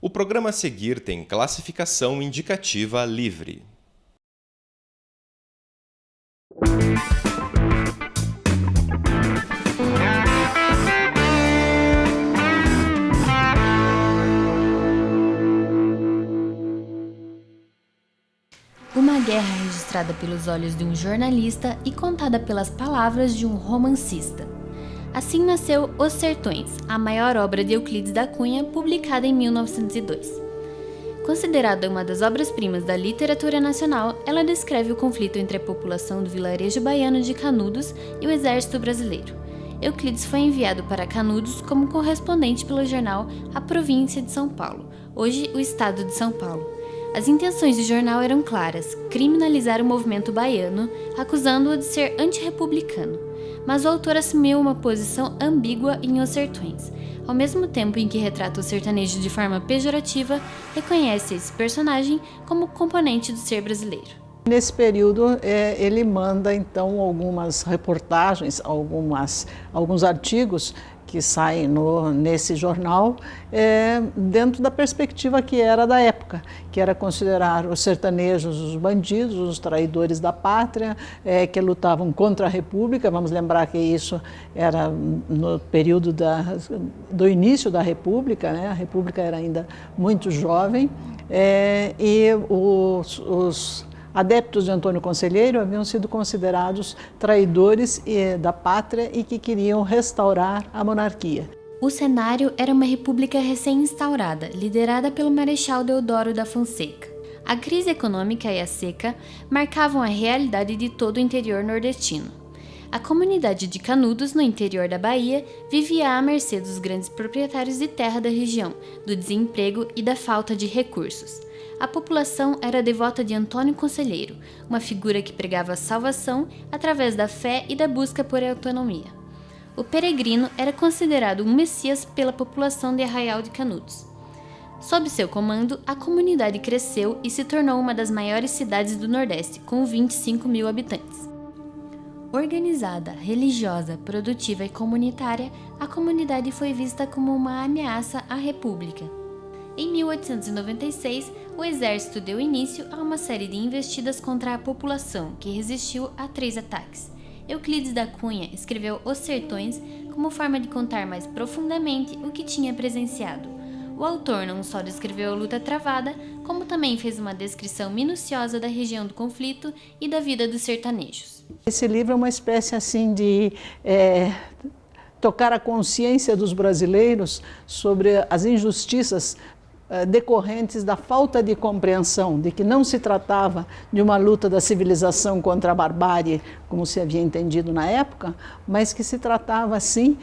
O programa a seguir tem classificação indicativa livre. Uma guerra registrada pelos olhos de um jornalista e contada pelas palavras de um romancista. Assim nasceu Os Sertões, a maior obra de Euclides da Cunha, publicada em 1902. Considerada uma das obras-primas da literatura nacional, ela descreve o conflito entre a população do vilarejo baiano de Canudos e o exército brasileiro. Euclides foi enviado para Canudos como correspondente pelo jornal A Província de São Paulo, hoje o Estado de São Paulo. As intenções do jornal eram claras: criminalizar o movimento baiano, acusando-o de ser antirrepublicano. Mas o autor assumiu uma posição ambígua em Os Sertões. Ao mesmo tempo em que retrata o sertanejo de forma pejorativa, reconhece esse personagem como componente do ser brasileiro. Nesse período, ele manda então algumas reportagens, alguns artigos que saem nesse jornal, dentro da perspectiva que era da época, que era considerar os sertanejos os bandidos, os traidores da pátria, que lutavam contra a República. Vamos lembrar que isso era no período do início da República, né? A República era ainda muito jovem, e os adeptos de Antônio Conselheiro haviam sido considerados traidores da pátria e que queriam restaurar a monarquia. O cenário era uma república recém-instaurada, liderada pelo Marechal Deodoro da Fonseca. A crise econômica e a seca marcavam a realidade de todo o interior nordestino. A comunidade de Canudos, no interior da Bahia, vivia à mercê dos grandes proprietários de terra da região, do desemprego e da falta de recursos. A população era devota de Antônio Conselheiro, uma figura que pregava a salvação através da fé e da busca por autonomia. O peregrino era considerado um messias pela população de Arraial de Canudos. Sob seu comando, a comunidade cresceu e se tornou uma das maiores cidades do Nordeste, com 25 mil habitantes. Organizada, religiosa, produtiva e comunitária, a comunidade foi vista como uma ameaça à República. Em 1896, o exército deu início a uma série de investidas contra a população, que resistiu a 3 ataques. Euclides da Cunha escreveu Os Sertões como forma de contar mais profundamente o que tinha presenciado. O autor não só descreveu a luta travada, como também fez uma descrição minuciosa da região do conflito e da vida dos sertanejos. Esse livro é uma espécie assim de tocar a consciência dos brasileiros sobre as injustiças decorrentes da falta de compreensão de que não se tratava de uma luta da civilização contra a barbárie, como se havia entendido na época, mas que se tratava, sim,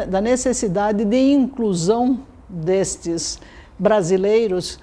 da necessidade de inclusão destes brasileiros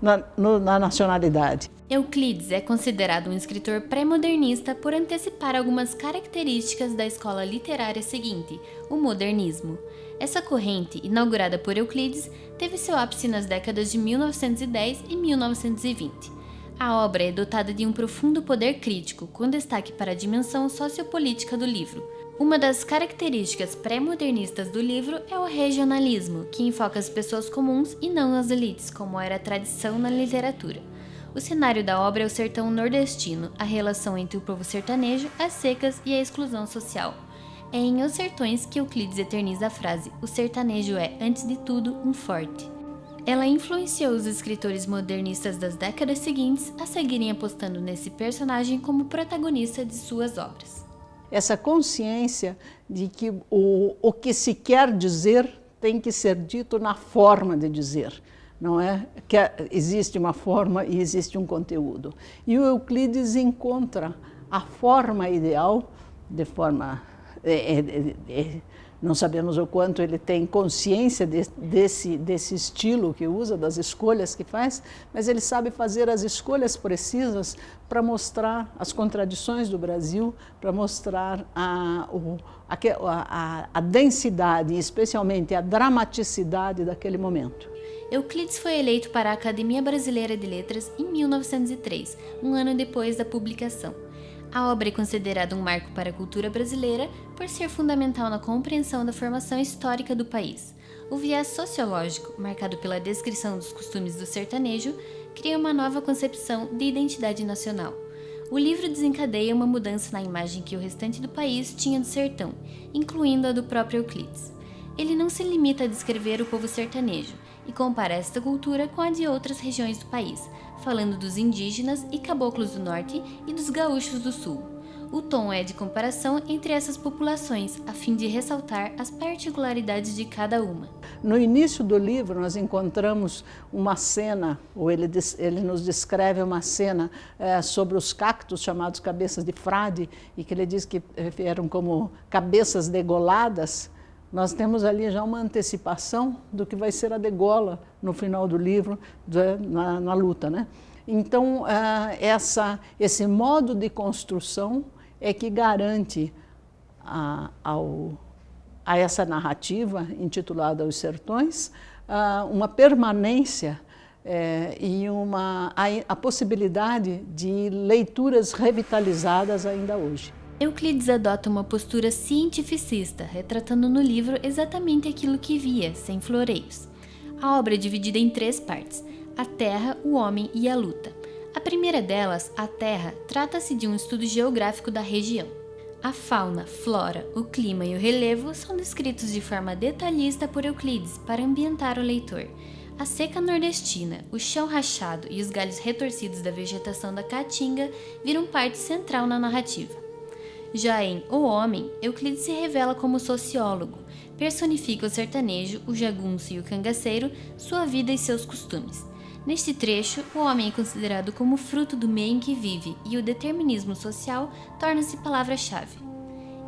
na nacionalidade. Euclides é considerado um escritor pré-modernista por antecipar algumas características da escola literária seguinte, o modernismo. Essa corrente, inaugurada por Euclides, teve seu ápice nas décadas de 1910 e 1920. A obra é dotada de um profundo poder crítico, com destaque para a dimensão sociopolítica do livro. Uma das características pré-modernistas do livro é o regionalismo, que enfoca as pessoas comuns e não as elites, como era a tradição na literatura. O cenário da obra é o sertão nordestino, a relação entre o povo sertanejo, as secas e a exclusão social. É em Os Sertões que Euclides eterniza a frase: o sertanejo é, antes de tudo, um forte. Ela influenciou os escritores modernistas das décadas seguintes a seguirem apostando nesse personagem como protagonista de suas obras. Essa consciência de que o que se quer dizer tem que ser dito na forma de dizer. Não é que existe uma forma e existe um conteúdo. E o Euclides encontra a forma ideal, de forma... não sabemos o quanto ele tem consciência desse estilo que usa, das escolhas que faz, mas ele sabe fazer as escolhas precisas para mostrar as contradições do Brasil, para mostrar a densidade e especialmente a dramaticidade daquele momento. Euclides foi eleito para a Academia Brasileira de Letras em 1903, um ano depois da publicação. A obra é considerada um marco para a cultura brasileira por ser fundamental na compreensão da formação histórica do país. O viés sociológico, marcado pela descrição dos costumes do sertanejo, cria uma nova concepção de identidade nacional. O livro desencadeia uma mudança na imagem que o restante do país tinha do sertão, incluindo a do próprio Euclides. Ele não se limita a descrever o povo sertanejo e compara esta cultura com a de outras regiões do país, falando dos indígenas e caboclos do norte e dos gaúchos do sul. O tom é de comparação entre essas populações, a fim de ressaltar as particularidades de cada uma. No início do livro, nós encontramos uma cena, ou ele nos descreve uma cena sobre os cactos chamados cabeças de frade, e que ele diz que eram como cabeças degoladas. Nós temos ali já uma antecipação do que vai ser a degola no final do livro, na luta, né? Então, esse modo de construção é que garante a essa narrativa intitulada Os Sertões uma permanência e a possibilidade de leituras revitalizadas ainda hoje. Euclides adota uma postura cientificista, retratando no livro exatamente aquilo que via, sem floreios. A obra é dividida em 3 partes: a terra, o homem e a luta. A primeira delas, a terra, trata-se de um estudo geográfico da região. A fauna, flora, o clima e o relevo são descritos de forma detalhista por Euclides para ambientar o leitor. A seca nordestina, o chão rachado e os galhos retorcidos da vegetação da caatinga viram parte central na narrativa. Já em O Homem, Euclides se revela como sociólogo, personifica o sertanejo, o jagunço e o cangaceiro, sua vida e seus costumes. Neste trecho, o homem é considerado como fruto do meio em que vive e o determinismo social torna-se palavra-chave.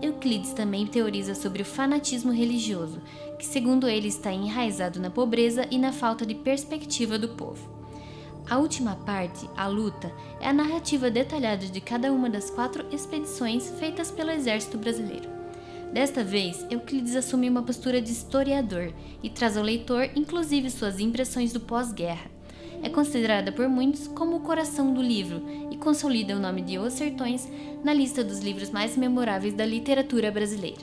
Euclides também teoriza sobre o fanatismo religioso, que segundo ele está enraizado na pobreza e na falta de perspectiva do povo. A última parte, a luta, é a narrativa detalhada de cada uma das 4 expedições feitas pelo exército brasileiro. Desta vez, Euclides assume uma postura de historiador e traz ao leitor inclusive suas impressões do pós-guerra. É considerada por muitos como o coração do livro e consolida o nome de Os Sertões na lista dos livros mais memoráveis da literatura brasileira.